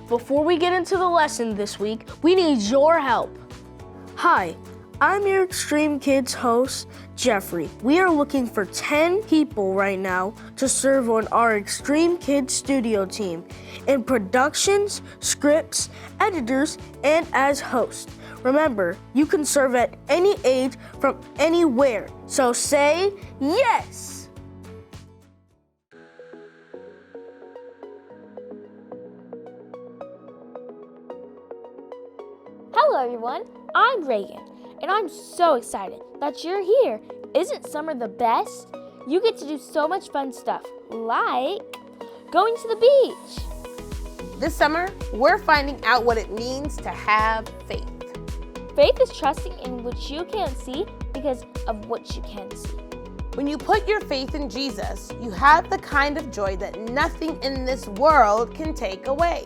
Before we get into the lesson this week, we need your help. Hi, I'm your Xtreme Kidz host, Jeffrey. We are looking for 10 people right now to serve on our Xtreme Kidz studio team in productions, scripts, editors, and as hosts. Remember, you can serve at any age from anywhere. So say yes! Hello everyone, I'm Reagan, and I'm so excited that you're here. Isn't summer the best? You get to do so much fun stuff, like going to the beach. This summer, we're finding out what it means to have faith. Faith is trusting in what you can't see because of what you can see. When you put your faith in Jesus, you have the kind of joy that nothing in this world can take away.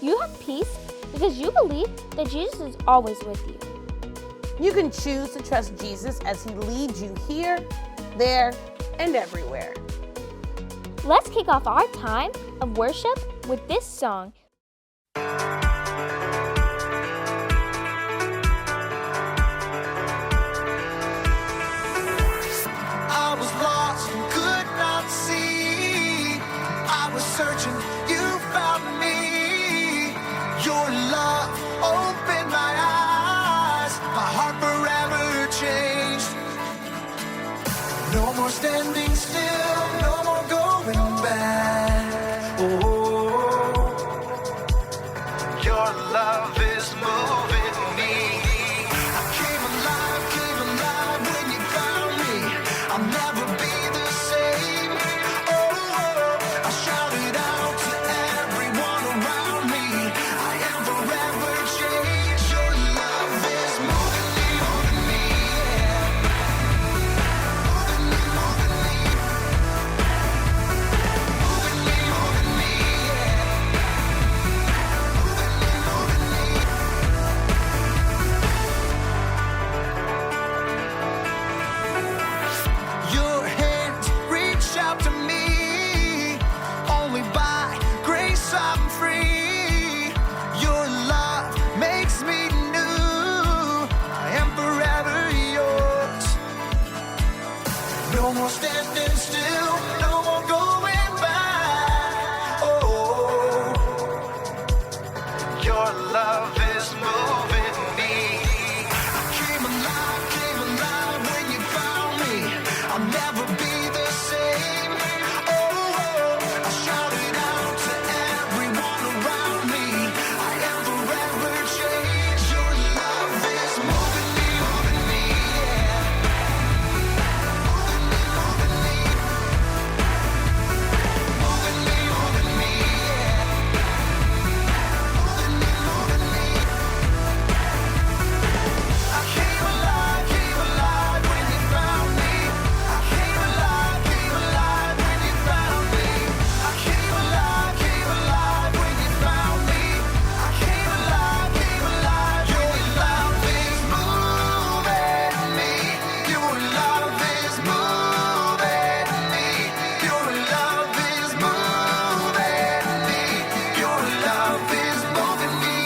You have peace because you believe that Jesus is always with you. You can choose to trust Jesus as he leads you here, there, and everywhere. Let's kick off our time of worship with this song. I was lost and could not see. I was searching, you found me. Your love opened my eyes. My heart forever changed. No more standing still, no more going back. Oh, your love is moving me. I came alive when you found me. I'll never be the same. Oh, I shouted out to everyone around me. I am forever changed. Your love is moving me, yeah. Moving me, moving me, yeah. Your hands reach out to me. Only by grace I'm free. Your love makes me new. I am forever yours. No more standing still, no more going back. Oh, your love is moving me. I came alive when you found me. I'll never be the same. Oh, I shouted out to everyone around me. I am forever changed. Your love is moving me, yeah. Moving me, yeah. I came alive when you found me. I came alive when you found me. I came alive when you found me. I came alive Your love is moving me. Your love is moving me. Your love is moving me. Your love is moving me.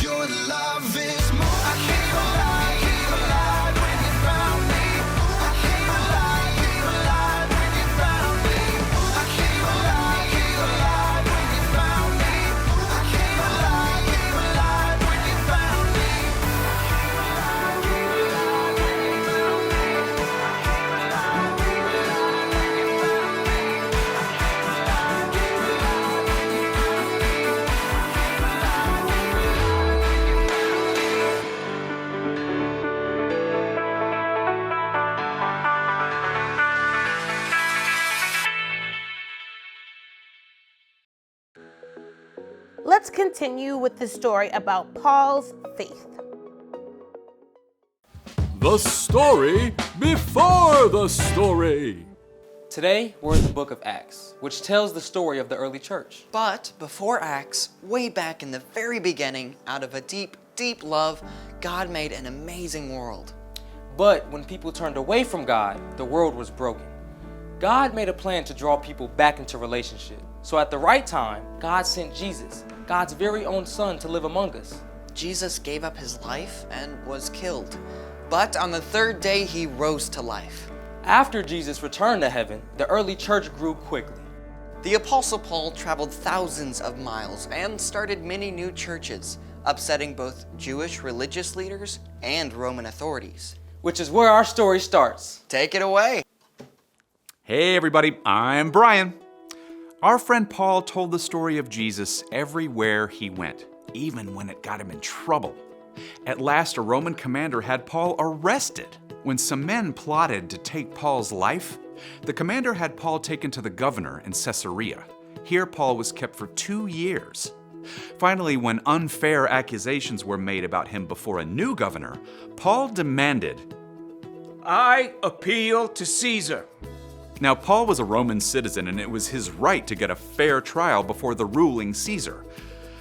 Your love is moving. I came alive when you found me. I came alive when you found me. I came alive when you found me. I came alive when you found me. Let's continue with the story about Paul's faith. The story before the story. Today, we're in the book of Acts, which tells the story of the early church. But before Acts, way back in the very beginning, out of a deep, deep love, God made an amazing world. But when people turned away from God, the world was broken. God made a plan to draw people back into relationship. So at the right time, God sent Jesus, God's very own son, to live among us. Jesus gave up his life and was killed. But on the third day, he rose to life. After Jesus returned to heaven, the early church grew quickly. The Apostle Paul traveled thousands of miles and started many new churches, upsetting both Jewish religious leaders and Roman authorities. Which is where our story starts. Take it away. Hey everybody, I'm Brian. Our friend Paul told the story of Jesus everywhere he went, even when it got him in trouble. At last, a Roman commander had Paul arrested. When some men plotted to take Paul's life, the commander had Paul taken to the governor in Caesarea. Here, Paul was kept for 2 years. Finally, when unfair accusations were made about him before a new governor, Paul demanded, I appeal to Caesar. Now, Paul was a Roman citizen, and it was his right to get a fair trial before the ruling Caesar.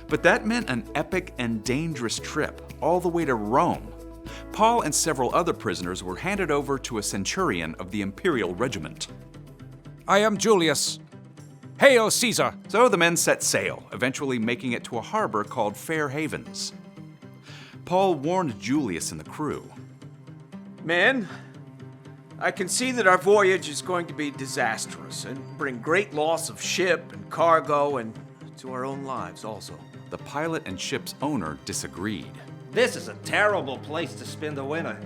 But that meant an epic and dangerous trip all the way to Rome. Paul and several other prisoners were handed over to a centurion of the imperial regiment. I am Julius. Hail Caesar! So the men set sail, eventually making it to a harbor called Fair Havens. Paul warned Julius and the crew. Men, I can see that our voyage is going to be disastrous and bring great loss of ship and cargo and to our own lives also. The pilot and ship's owner disagreed. This is a terrible place to spend the winter.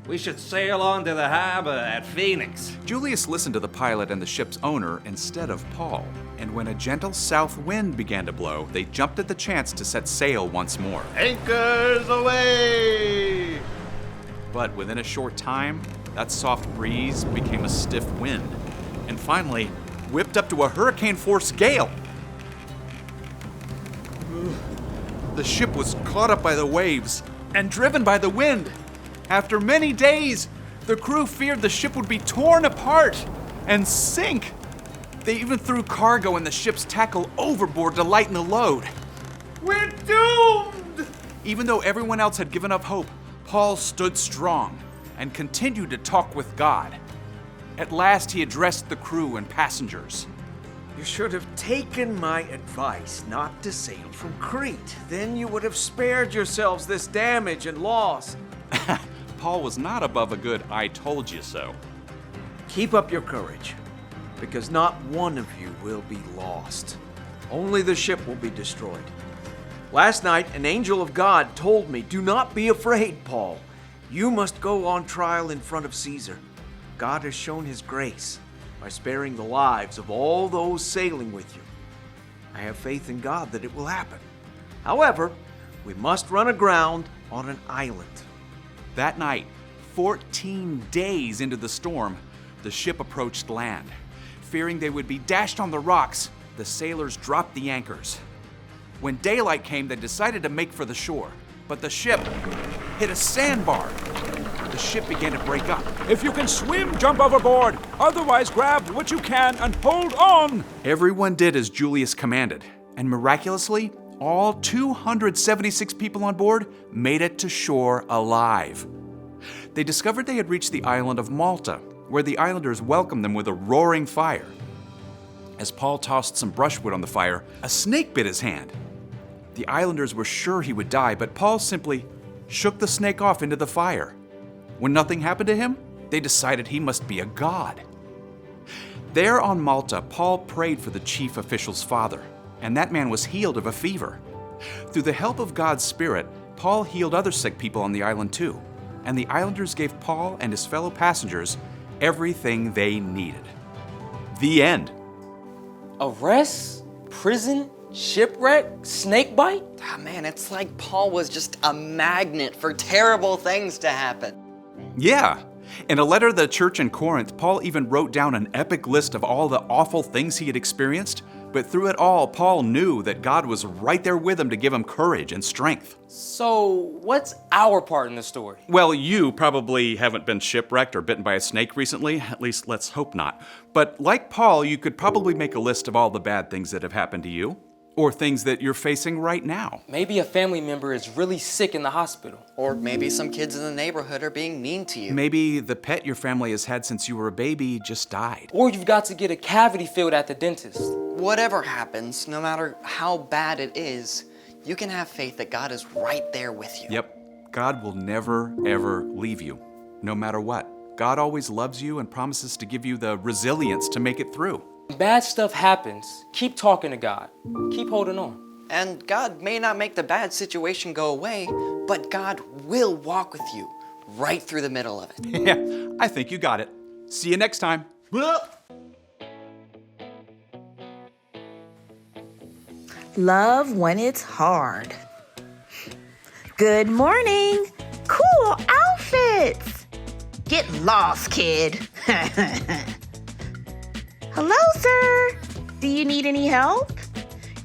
We should sail on to the harbor at Phoenix. Julius listened to the pilot and the ship's owner instead of Paul, and when a gentle south wind began to blow, they jumped at the chance to set sail once more. Anchors away! But within a short time, that soft breeze became a stiff wind, and finally whipped up to a hurricane-force gale. The ship was caught up by the waves and driven by the wind. After many days, the crew feared the ship would be torn apart and sink. They even threw cargo and the ship's tackle overboard to lighten the load. We're doomed! Even though everyone else had given up hope, Paul stood strong and continued to talk with God. At last, he addressed the crew and passengers. You should have taken my advice not to sail from Crete. Then you would have spared yourselves this damage and loss. Paul was not above a good "I told you so." Keep up your courage, because not one of you will be lost. Only the ship will be destroyed. Last night, an angel of God told me, do not be afraid, Paul. You must go on trial in front of Caesar. God has shown his grace by sparing the lives of all those sailing with you. I have faith in God that it will happen. However, we must run aground on an island. That night, 14 days into the storm, the ship approached land. Fearing they would be dashed on the rocks, the sailors dropped the anchors. When daylight came, they decided to make for the shore, but the ship hit a sandbar. The ship began to break up. If you can swim, jump overboard. Otherwise, grab what you can and hold on. Everyone did as Julius commanded, and miraculously, all 276 people on board made it to shore alive. They discovered they had reached the island of Malta, where the islanders welcomed them with a roaring fire. As Paul tossed some brushwood on the fire, a snake bit his hand. The islanders were sure he would die, but Paul simply shook the snake off into the fire. When nothing happened to him, they decided he must be a god. There on Malta, Paul prayed for the chief official's father, and that man was healed of a fever. Through the help of God's Spirit, Paul healed other sick people on the island too, and the islanders gave Paul and his fellow passengers everything they needed. The end. Arrest, prison, shipwreck, snake bite? Ah, man, it's like Paul was just a magnet for terrible things to happen. Yeah. In a letter to the church in Corinth, Paul even wrote down an epic list of all the awful things he had experienced, but through it all, Paul knew that God was right there with him to give him courage and strength. So, what's our part in the story? Well, you probably haven't been shipwrecked or bitten by a snake recently, at least let's hope not. But like Paul, you could probably make a list of all the bad things that have happened to you. Or things that you're facing right now. Maybe a family member is really sick in the hospital. Or maybe some kids in the neighborhood are being mean to you. Maybe the pet your family has had since you were a baby just died. Or you've got to get a cavity filled at the dentist. Whatever happens, no matter how bad it is, you can have faith that God is right there with you. Yep, God will never, ever leave you, no matter what. God always loves you and promises to give you the resilience to make it through. When bad stuff happens, keep talking to God. Keep holding on. And God may not make the bad situation go away, but God will walk with you right through the middle of it. Yeah, I think you got it. See you next time. Love when it's hard. Good morning. Cool outfits. Get lost, kid. Hello, sir. Do you need any help?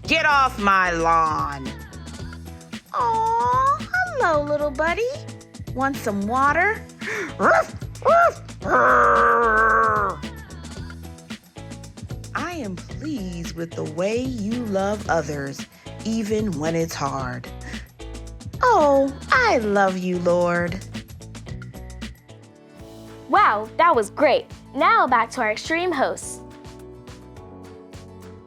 Get off my lawn. Aw, hello, little buddy. Want some water? I am pleased with the way you love others, even when it's hard. Oh, I love you, Lord. Wow, that was great. Now back to our extreme hosts.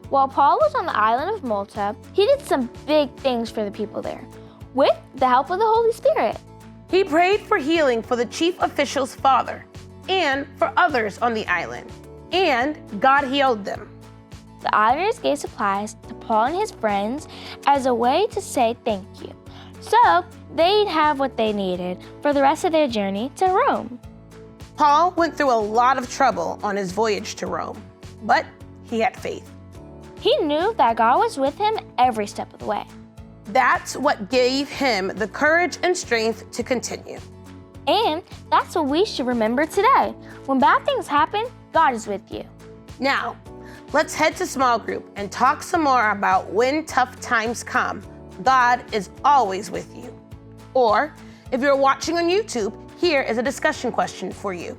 While Paul was on the island of Malta, he did some big things for the people there, with the help of the Holy Spirit. He prayed for healing for the chief official's father and for others on the island, and God healed them. The islanders gave supplies to Paul and his friends as a way to say thank you, so they'd have what they needed for the rest of their journey to Rome. Paul went through a lot of trouble on his voyage to Rome, but he had faith. He knew that God was with him every step of the way. That's what gave him the courage and strength to continue. And that's what we should remember today. When bad things happen, God is with you. Now, let's head to small group and talk some more about when tough times come, God is always with you. Or, if you're watching on YouTube, here is a discussion question for you.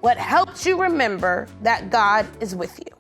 What helps you remember that God is with you?